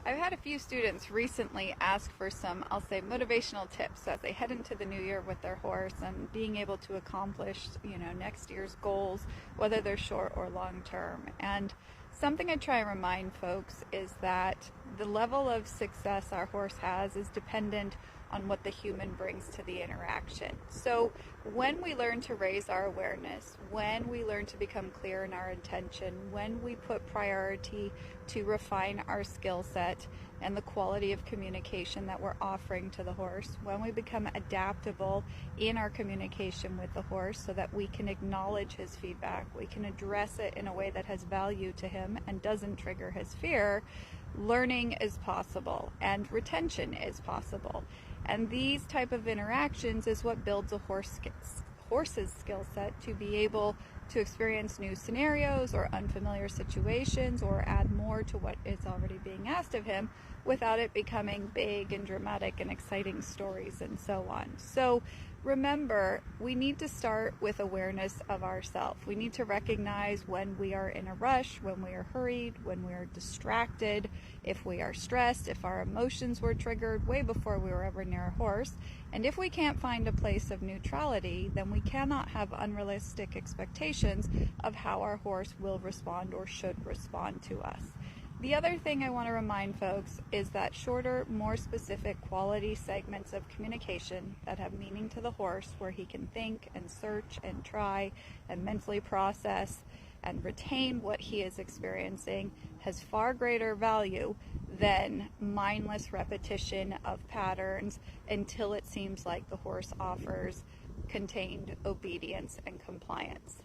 I've had a few students recently ask for some, I'll say, motivational tips as they head into the new year with their horse and being able to accomplish, next year's goals, whether they're short or long term. And something I try and remind folks is that the level of success our horse has is dependent on what the human brings to the interaction. So when we learn to raise our awareness, when we learn to become clear in our intention, when we put priority to refine our skill set and the quality of communication that we're offering to the horse, when we become adaptable in our communication with the horse so that we can acknowledge his feedback, we can address it in a way that has value to him and doesn't trigger his fear, learning is possible and retention is possible. And these type of interactions is what builds a horse's skill set to be able to experience new scenarios or unfamiliar situations or add more to what is already being asked of him without it becoming big and dramatic and exciting stories and so on. So remember, we need to start with awareness of ourselves. We need to recognize when we are in a rush, when we are hurried, when we are distracted, if we are stressed, if our emotions were triggered way before we were ever near a horse. And if we can't find a place of neutrality, then we cannot have unrealistic expectations of how our horse will respond or should respond to us. The other thing I want to remind folks is that shorter, more specific quality segments of communication that have meaning to the horse, where he can think and search and try and mentally process and retain what he is experiencing, has far greater value than mindless repetition of patterns until it seems like the horse offers contained obedience and compliance.